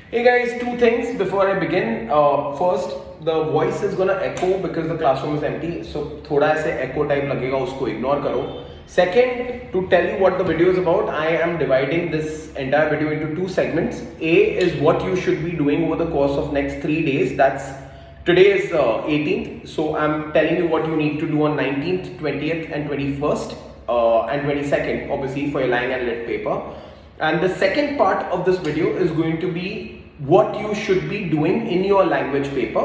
Hey guys, two things before I begin. First, the voice is gonna echo because the classroom is empty, so थोड़ा ऐसे echo type लगेगा, उसको ignore करो. Second, to tell you what the video is about, I am dividing this entire video into two segments. A is what you should be doing over the course of next 3 days. Today is 18th, so I'm telling you what you need to do on 19th, 20th, and 21st, and 22nd, obviously for your lying and lit paper. And the second part of this video is going to be what you should be doing in your language paper.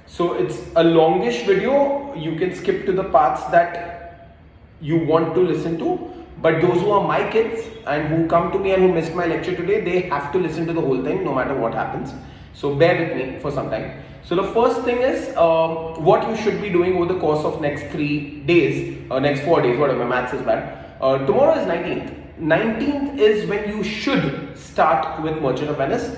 So it's a longish video. You can skip to the parts that you want to listen to. But those who are my kids and who come to me and who missed my lecture today, they have to listen to the whole thing no matter what happens. So bear with me for some time. So the first thing is what you should be doing over the course of next 3 days, next 4 days, whatever, my maths is bad. Tomorrow is 19th. 19th is when you should start with Merchant of Venice.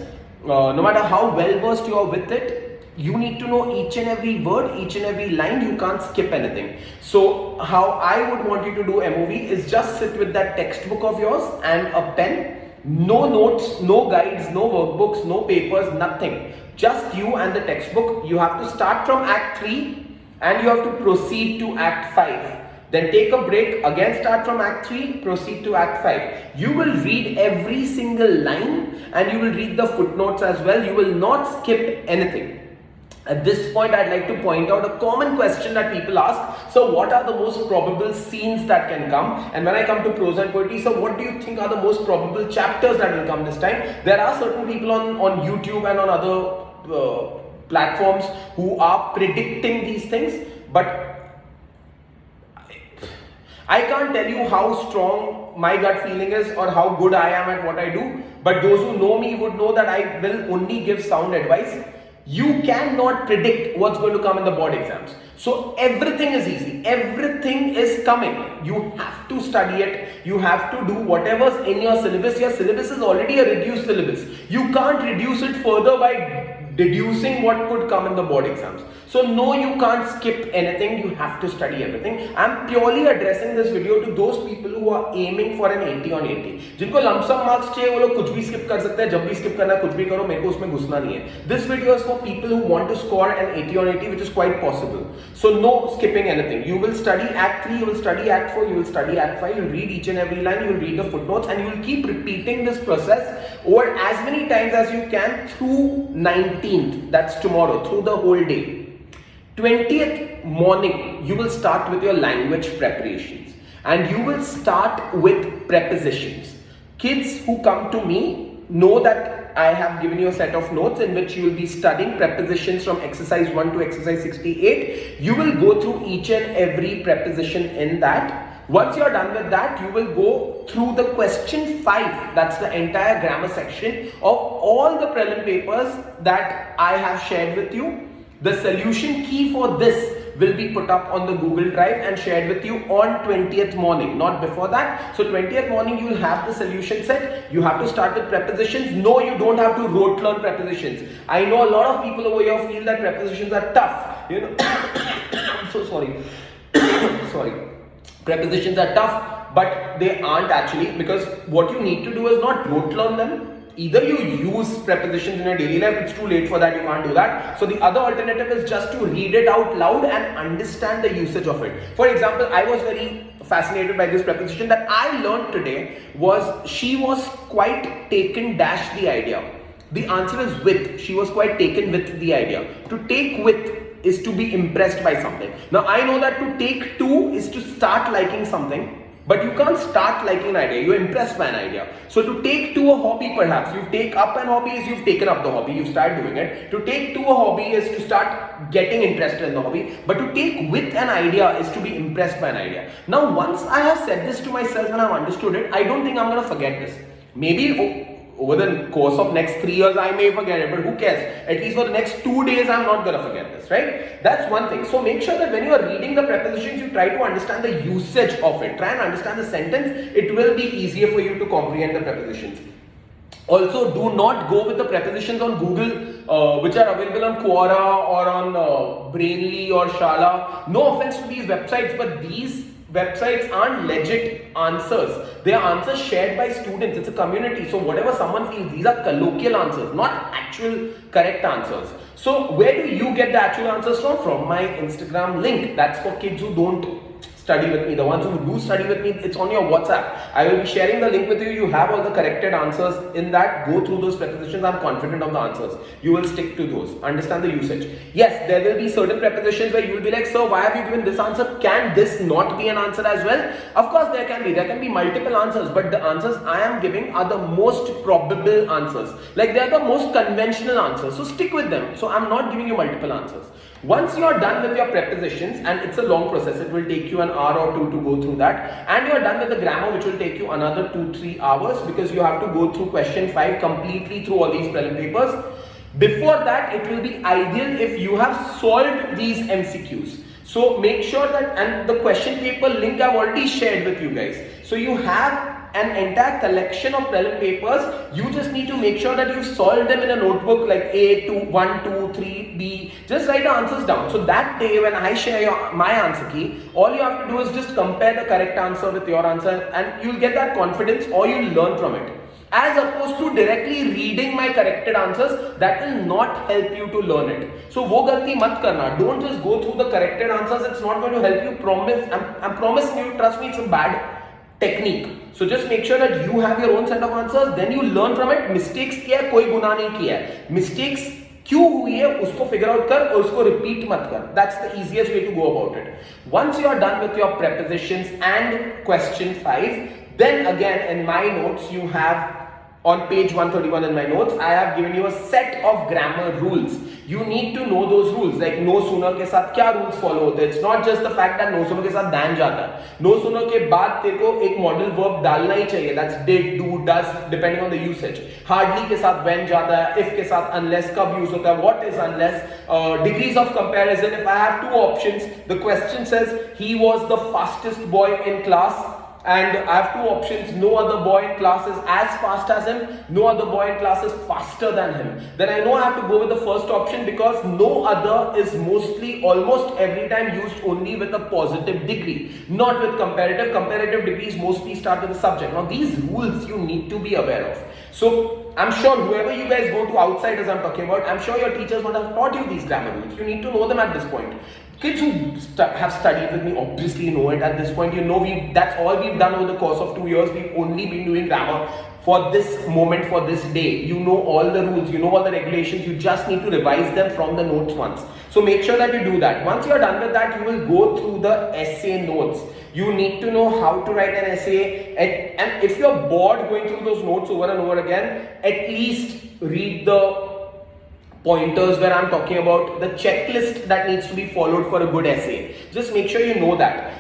No matter how well versed you are with it, you need to know each and every word, each and every line. You can't skip anything. So how I would want you to do MOV is just sit with that textbook of yours and a pen. No notes, no guides, no workbooks, no papers, nothing. Just you and the textbook. You have to start from Act 3 and you have to proceed to Act 5. Then take a break, again start from Act 3, proceed to Act 5. You will read every single line and you will read the footnotes as well. You will not skip anything. At this point, I'd like to point out a common question that people ask. So what are the most probable scenes that can come? And when I come to prose and poetry, so what do you think are the most probable chapters that will come this time? There are certain people on YouTube and on other platforms who are predicting these things, but I can't tell you how strong my gut feeling is or how good I am at what I do, but those who know me would know that I will only give sound advice. You cannot predict what's going to come in the board exams. So everything is easy. Everything is coming. You have to study it. You have to do whatever's in your syllabus. Your syllabus is already a reduced syllabus. You can't reduce it further by deducing what could come in the board exams. So no, you can't skip anything. You have to study everything. I'm purely addressing this video to those people who are aiming for an 80 on 80. जिनको lump sum marks चाहिए वो लोग कुछ भी skip कर सकते हैं. जब भी skip करना है कुछ भी करो, मेरे को उसमें घुसना नहीं है. This video is for people who want to score an 80 on 80, which is quite possible. So no skipping anything. You will study Act 3, you will study Act 4, you will study Act 5, you will read each and every line, you will read the footnotes, and you will keep repeating this process over as many times as you can through 19th. That's tomorrow, through the whole day. 20th morning, you will start with your language preparations and you will start with prepositions. Kids who come to me know that I have given you a set of notes in which you will be studying prepositions from exercise 1 to exercise 68. You will go through each and every preposition in that. Once you are done with that, you will go through the question 5. That's the entire grammar section of all the prelim papers that I have shared with you. The solution key for this will be put up on the Google Drive and shared with you on 20th morning, not before that. So 20th morning, you will have the solution set. You have to start with prepositions. No, you don't have to rote learn prepositions. I know a lot of people over here feel that prepositions are tough. You know, I'm so sorry. Sorry. Prepositions are tough, but they aren't actually, because what you need to do is not rote learn them. Either you use prepositions in your daily life, it's too late for that, you can't do that. So the other alternative is just to read it out loud and understand the usage of it. For example, I was very fascinated by this preposition that I learned today was she was quite taken dash the idea. The answer is with. She was quite taken with the idea. To take with is to be impressed by something. Now I know that to take to is to start liking something. But you can't start liking an idea, you're impressed by an idea. So to take to a hobby, perhaps, you take up an hobby is you've taken up the hobby, you start doing it. To take to a hobby is to start getting interested in the hobby. But to take with an idea is to be impressed by an idea. Now once I have said this to myself and I've understood it, I don't think I'm going to forget this. Maybe over the course of next 3 years, I may forget it, but who cares? At least for the next 2 days, I'm not going to forget this, right? That's one thing. So make sure that when you are reading the prepositions, you try to understand the usage of it. Try and understand the sentence. It will be easier for you to comprehend the prepositions. Also, do not go with the prepositions on Google, which are available on Quora or on Brainly or Shala. No offense to these websites, but these websites aren't legit answers. They are answers shared by students. It's a community. So whatever someone feels, these are colloquial answers, not actual correct answers. So where do you get the actual answers from? From my Instagram link. That's for kids who don't study with me. The ones who do study with me, it's on your WhatsApp. I will be sharing the link with you. You have all the corrected answers in that. Go through those prepositions. I'm confident of the answers. You will stick to those. Understand the usage. Yes, there will be certain prepositions where you will be like, sir, why have you given this answer? Can this not be an answer as well? Of course, there can be. There can be multiple answers, but the answers I am giving are the most probable answers. Like, they are the most conventional answers. So stick with them. So I'm not giving you multiple answers. Once you are done with your prepositions, and it's a long process, it will take you an hour or two to go through that, and you are done with the grammar, which will take you another 2-3 hours, because you have to go through question 5 completely through all these prelim papers. Before that, it will be ideal if you have solved these MCQs. So make sure that, and the question paper link I've already shared with you guys. So you have an entire collection of prelim papers. You just need to make sure that you've solved them in a notebook like A, 2, 1, 2, 3, B. Just write the answers down. So that day when I share my answer key, all you have to do is just compare the correct answer with your answer, and you'll get that confidence, or you'll learn from it. As opposed to directly reading my corrected answers, that will not help you to learn it. So wo galti mat karna. Don't just go through the corrected answers. It's not going to help you. I'm promising you, trust me, it's a bad technique. So just make sure that you have your own set of answers, then you learn from it. Mistakes किया है, कोई गुनाह नहीं किया है. Mistakes क्यों हुई है उसको figure out कर और उसको repeat मत कर. That's the easiest way to go about it. Once you are done with your prepositions and question 5, then again in my notes you have, on page 131 in my notes, I have given you a set of grammar rules. You need to know those rules. Like no sooner के साथ क्या rules follow होते हैं. It's not just the fact that no sooner के साथ than जाता है. No sooner के बाद तेरे को एक modal verb डालना ही चाहिए. That's did, do, does, depending on the usage. Hardly के साथ when जाता है. If के साथ unless कब use होता है. What is unless? Degrees of comparison. If I have two options, the question says he was the fastest boy in class, and I have two options. No other boy in class is as fast as him. No other boy in class is faster than him. Then I know I have to go with the first option, because no other is mostly, almost every time used only with a positive degree, not with comparative. Comparative degrees mostly start with the subject. Now these rules you need to be aware of. So I'm sure whoever you guys go to, outsiders I'm talking about, I'm sure your teachers would have taught you these grammar rules. You need to know them at this point. Kids who have studied with me obviously know it at this point. You know, that's all we've done over the course of 2 years. We've only been doing grammar for this moment, for this day. You know all the rules, you know all the regulations. You just need to revise them from the notes once. So make sure that you do that. Once you're done with that, you will go through the essay notes. You need to know how to write an essay. And if you're bored going through those notes over and over again, at least read the pointers where I'm talking about the checklist that needs to be followed for a good essay. Just make sure you know that.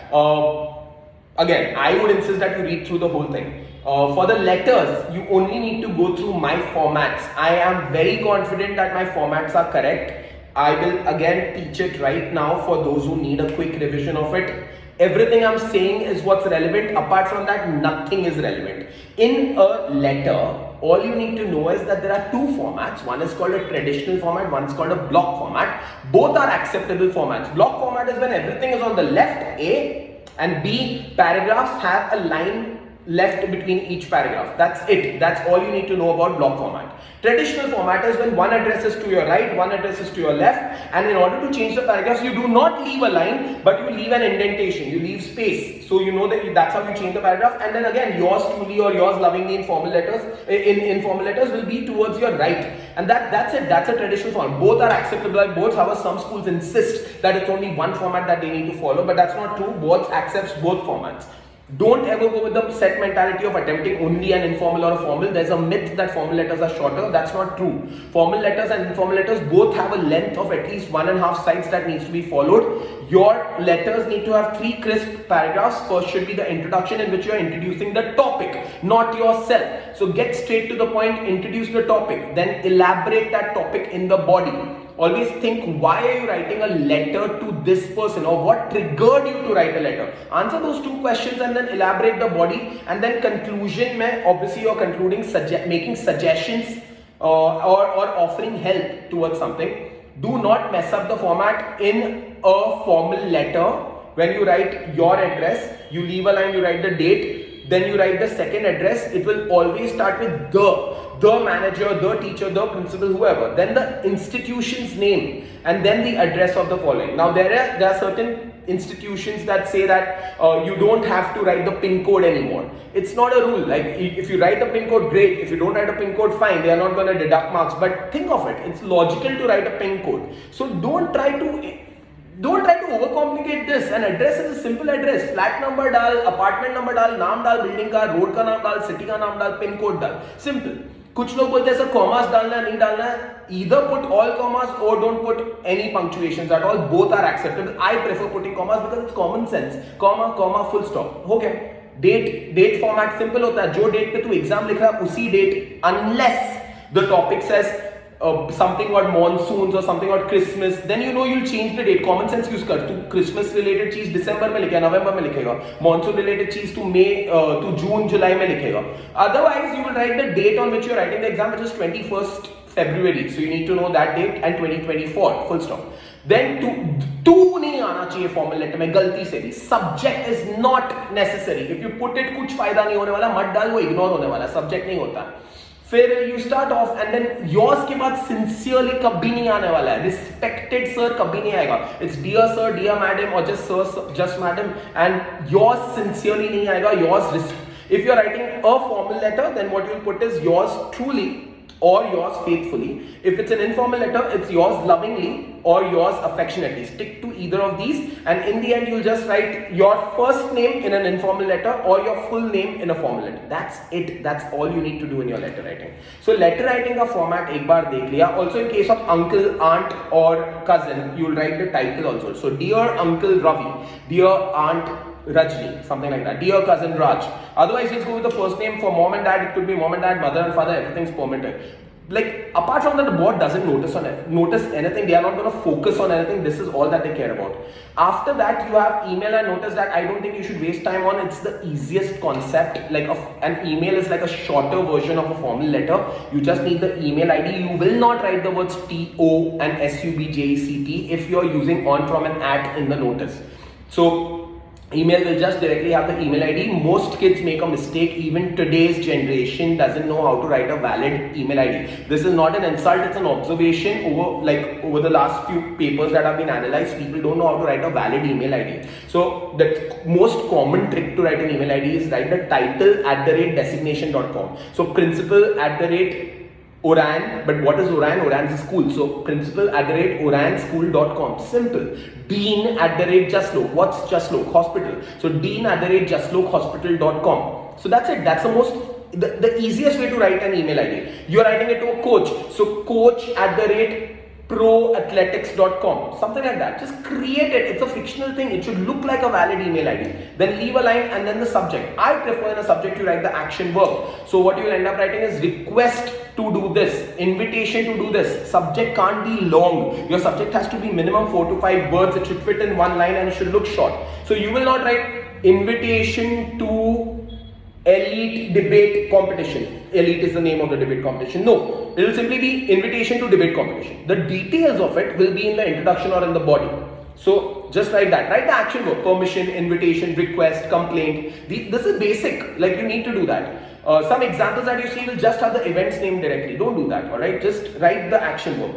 Again, I would insist that you read through the whole thing. For the letters, you only need to go through my formats. I am very confident that my formats are correct. I will again teach it right now for those who need a quick revision of it. Everything I'm saying is what's relevant. Apart from that, nothing is relevant. In a letter, all you need to know is that there are two formats. One is called a traditional format, one is called a block format. Both are acceptable formats. Block format is when everything is on the left, A, and B, paragraphs have a line left between each paragraph. That's it. That's all you need to know about block format. Traditional format is when one addresses to your right, one addresses to your left, and in order to change the paragraphs, you do not leave a line, but you leave an indentation, you leave space. So you know that that's how you change the paragraph. And then again, yours truly or yours lovingly in formal letters, informal letters will be towards your right. And that's it. That's a traditional format. Both are acceptable by boards. However, some schools insist that it's only one format that they need to follow, but that's not true. Boards accepts both formats. Don't ever go with the set mentality of attempting only an informal or a formal. There's a myth that formal letters are shorter. That's not true. Formal letters and informal letters both have a length of at least 1.5 sides that needs to be followed. Your letters need to have 3 crisp paragraphs. First should be the introduction, in which you are introducing the topic, not yourself. So get straight to the point, introduce the topic, then elaborate that topic in the body. Always think, why are you writing a letter to this person, or what triggered you to write a letter? Answer those 2 questions and then elaborate the body. And then conclusion mein, obviously you're concluding, making suggestions or offering help towards something. Do not mess up the format in a formal letter when you write your address, you leave a line, you write the date, then you write the second address. It will always start with the manager, the teacher, the principal, whoever, then the institution's name, and then the address of the following. Now there are certain institutions that say that you don't have to write the pin code anymore. It's not a rule. Like if you write a pin code, great. If you don't write a pin code, fine. They are not going to deduct marks. But think of it. It's logical to write a pin code. So don't try to overcomplicate this. An address is a simple address. Flat number dal, apartment number dal, naam dal, building ka, road ka naam dal, city ka naam dal, pin code dal. Simple. कुछ लोग बोलते हैं sir commas डालना है नहीं डालना है. Either put all commas or don't put any punctuations at all. Both are acceptable. I prefer putting commas because it's common sense. Comma, comma, full stop. हो गया. Date format simple होता है. जो date पे तू exam लिख रहा है उसी date, unless the topic says something about monsoons or something about Christmas, then you know you'll change the date. Common sense use कर. तू Christmas related चीज December में लिखेगा, November में लिखेगा. Monsoon related चीज तू May to June, July में लिखेगा. Otherwise, you will write the date on which you're writing the exam, which is 21st February. So you need to know that date and 2024. Full stop. Then to नहीं आना चाहिए formal letter में गलती से भी. Subject is not necessary. If you put it कुछ फायदा नहीं होने वाला, मत डाल, वो इग्नोर होने वाला. Subject नहीं होता. फिर you start off and then yours के बाद sincerely कभी नहीं आने वाला है. Respected sir कभी नहीं आएगा. It's dear sir, dear madam or just sir, just madam, and yours sincerely नहीं आएगा. Yours, if you are writing a formal letter, then what you will put is yours truly or yours faithfully. If it's an informal letter, it's yours lovingly or yours affectionately. Stick to either of these, and in the end you'll just write your first name in an informal letter or your full name in a formal letter. That's it. That's all you need to do in your letter writing. So letter writing का format एक बार देख लिया. Also in case of uncle, aunt or cousin, you'll write the title also. So dear uncle Ravi, dear aunt Rajni, something like that. Dear cousin Raj. Otherwise, just go with the first name. For mom and dad, it could be mom and dad, mother and father. Everything's permitted. Like apart from that, the board doesn't notice anything. They are not going to focus on anything. This is all that they care about. After that, you have email, and notice that I don't think you should waste time on. It's the easiest concept. Like an email is like a shorter version of a formal letter. You just need the email ID. You will not write the words TO and SUBJECT if you are using on, from, and at in the notice. So email will just directly have the email ID. Most kids make a mistake. Even today's generation doesn't know how to write a valid email ID. This is not an insult, it's an observation. Over the last few papers that have been analyzed, people don't know how to write a valid email ID. So the most common trick to write an email ID is write the title @designation.com. So principal @Oran, but what is Oran? Oran is school. So principal @oranschool.com. Simple. Dean @Justlok. What's Justlok? Hospital. So dean @justlokhospital.com. So that's it. That's the easiest way to write an email ID. You're writing it to a coach. So coach @proathletics.com. Something like that. Just create it. It's a fictional thing. It should look like a valid email ID. Then leave a line and then the subject. I prefer in a subject you write the action verb. So what you will end up writing is request to do this, invitation to do this. Subject can't be long. Your subject has to be minimum 4 to 5 words. It should fit in one line and it should look short. So you will not write invitation to elite debate competition. Elite is the name of the debate competition. No, it will simply be invitation to debate competition. The details of it will be in the introduction or in the body. So just write that. Write the action verb: permission, invitation, request, complaint. This is basic. Like you need to do that. Some examples that you see will just have the event's name directly. Don't do that. All right. Just write the action verb.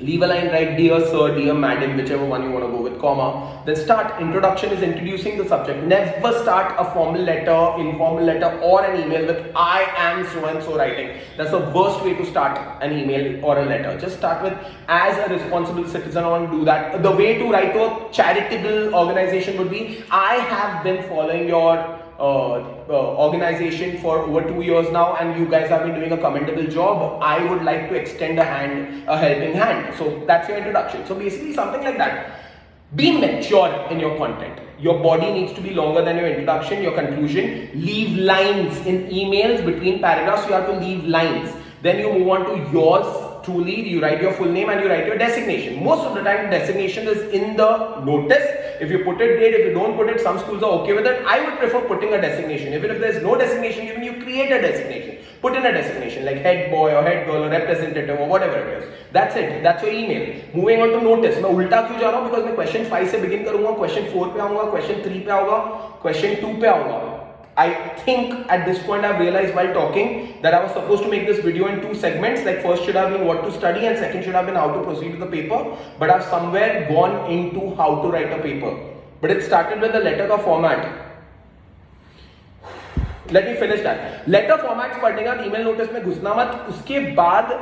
Leave a line, write dear sir, dear madam, whichever one you want to go with, comma. Then start. Introduction is introducing the subject. Never start a formal letter, informal letter or an email with I am so and so writing. That's the worst way to start an email or a letter. Just start with as a responsible citizen. I want to do that. The way to write to a charitable organization would be I have been following your organization for over 2 years now, and you guys have been doing a commendable job. I would like to extend a helping hand. So that's your introduction. So basically something like that. Be mature in your content. Your body needs to be longer than your introduction, your conclusion. Leave lines in emails between paragraphs. You have to leave lines. Then you move on to yours truly. You write your full name and you write your designation. Most of the time designation is in the notice. If you put it great, if you don't put it, some schools are okay with it. I would prefer putting a designation. Even if there's no designation given, you create a designation. Put in a designation like head boy or head girl or representative or whatever it is. That's it. That's your email. Moving on to notice. मैं उल्टा क्यों जा रहा हूँ? Because मैं question 5 से begin करूँगा, question 4 पे आऊँगा, question 3 पे आऊँगा, question 2 पे आऊँगा. I think at this point I've realized while talking that I was supposed to make this video in 2 segments. Like first should have been what to study and second should have been how to proceed with the paper. But I've somewhere gone into how to write a paper. But it started with the letter का format. Let me finish that. Letter formats पढ़ने का email notice में घुसना मत. उसके बाद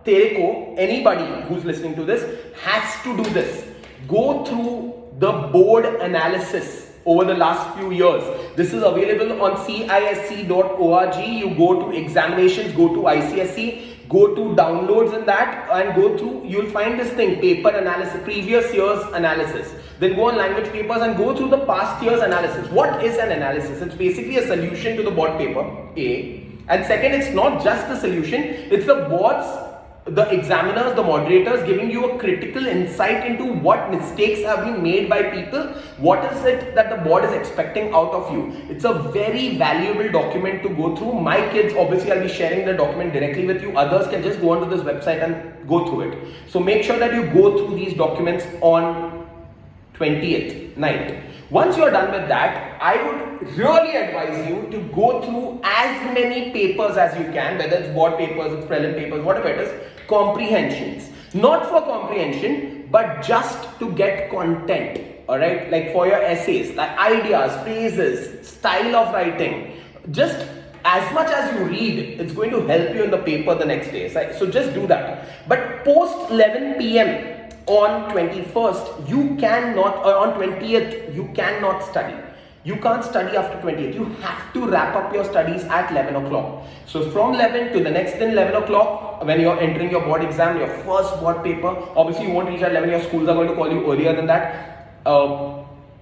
तेरे को anybody who's listening to this has to do this. Go through the board analysis over the last few years. This is available on ICSE.org. You go to examinations, go to ICSE, go to downloads in that and go through, you'll find this thing, paper analysis, previous year's analysis. Then go on language papers and go through the past year's analysis. What is an analysis? It's basically a solution to the board paper, A. And second, it's not just the solution, it's the board's, the examiners, the moderators giving you a critical insight into what mistakes have been made by people, what is it that the board is expecting out of you. It's a very valuable document to go through. My kids, obviously I'll be sharing the document directly with you. Others can just go onto this website and go through it. So make sure that you go through these documents on 20th night. Once you're done with that, I would really advise you to go through as many papers as you can, whether it's board papers, it's prelim papers, whatever it is, comprehensions. Not for comprehension, but just to get content, alright? Like for your essays, like ideas, phrases, style of writing. Just as much as you read, it's going to help you in the paper the next day. So just do that. But post 11 p.m. on 21st, you cannot, or on 20th, you cannot study. You can't study after 20th. You have to wrap up your studies at 11 o'clock. So from 11 to the next then 11 o'clock, when you're entering your board exam, your first board paper, obviously you won't reach at 11, your schools are going to call you earlier than that.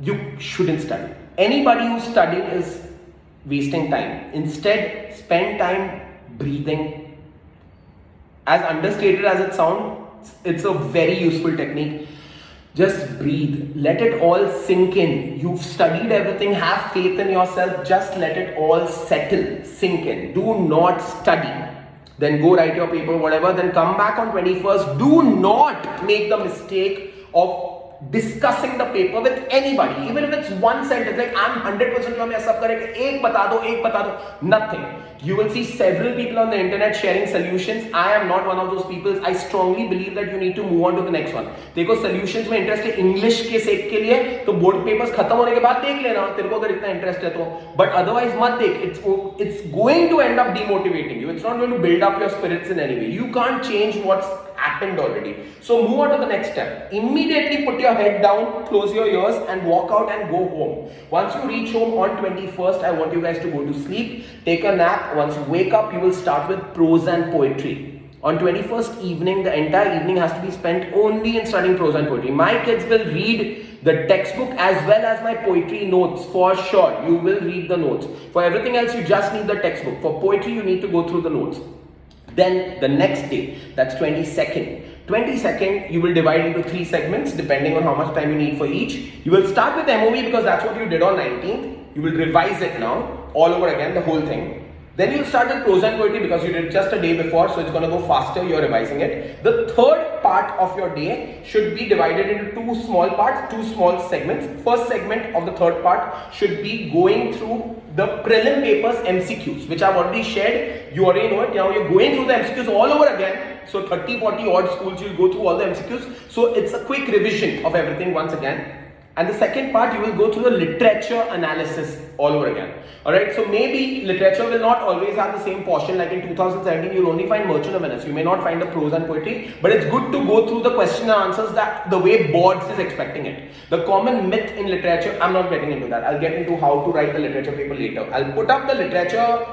You shouldn't study. Anybody who's studying is wasting time. Instead, spend time breathing. As understated as it sounds, it's a very useful technique. Just breathe. Let it all sink in. You've studied everything. Have faith in yourself. Just let it all settle, sink in. Do not study. Then go write your paper, whatever. Then come back on 21st. Do not make the mistake of discussing the paper with anybody. Even if it's one sentence, like I'm 100% sure मैं सब करेंगे. एक बता दो. Nothing. You will see several people on the internet sharing solutions. I am not one of those people. I strongly believe that you need to move on to the next one. देखो solutions में interest है English के sake के लिए तो board papers खत्म होने के बाद देख लेना तेरे को अगर इतना interest है तो. But otherwise मत देख. It's going to end up demotivating you. It's not going to build up your spirits in any way. You can't change what's happened already. So move on to the next step. Immediately put your head down, close your ears and walk out and go home. Once you reach home on 21st, I want you guys to go to sleep, take a nap. Once you wake up, you will start with prose and poetry. On 21st evening, the entire evening has to be spent only in studying prose and poetry. My kids will read the textbook as well as my poetry notes for sure. You will read the notes. For everything else, you just need the textbook. For poetry, you need to go through the notes. Then the next day, that's 22nd, you will divide into 3 segments depending on how much time you need for each. You will start with MOV because that's what you did on 19th. You will revise it now, all over again, the whole thing. Then you'll start with prose and poetry because you did just a day before, so it's going to go faster, you're revising it. The third part of your day should be divided into 2 small parts, 2 small segments. First segment of the third part should be going through the prelim papers MCQs, which I've already shared. You already know it. Now you're going through the MCQs all over again. So 30, 40 odd schools, you'll go through all the MCQs. So it's a quick revision of everything once again. And the second part, you will go through the literature analysis all over again. Alright, so maybe literature will not always have the same portion. Like in 2017, you'll only find Merchant of Venice. You may not find the prose and poetry, but it's good to go through the question and answers that the way boards is expecting it. The common myth in literature, I'm not getting into that. I'll get into how to write the literature paper later. I'll put up the literature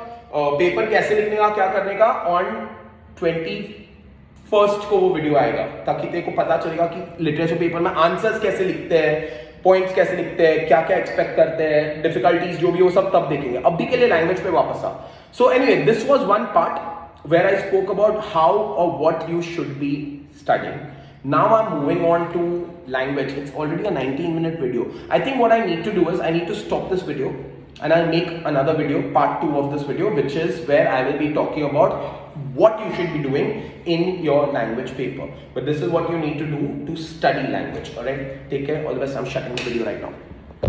paper कैसे लिखने का, क्या करने का on 21st को वो video आएगा ताकि तेरे को पता चलेगा कि लिटरेचर पेपर में आंसर्स कैसे लिखते हैं, पॉइंट्स कैसे लिखते हैं, क्या क्या एक्सपेक्ट करते हैं, डिफिकल्टीज जो भी वो सब तब देखेंगे. अभी के लिए लैंग्वेज पे वापस आ. So anyway, this was one part where I spoke about how और what you should be studying. Now I'm moving on to language. It's already a 19-minute video. I think what I need to do is I need to stop this video, and I'll make another video, part 2 of this video, which is where I will be talking about what you should be doing in your language paper. But this is what you need to do to study language. Alright, take care, all the best. I'm shutting the video right now.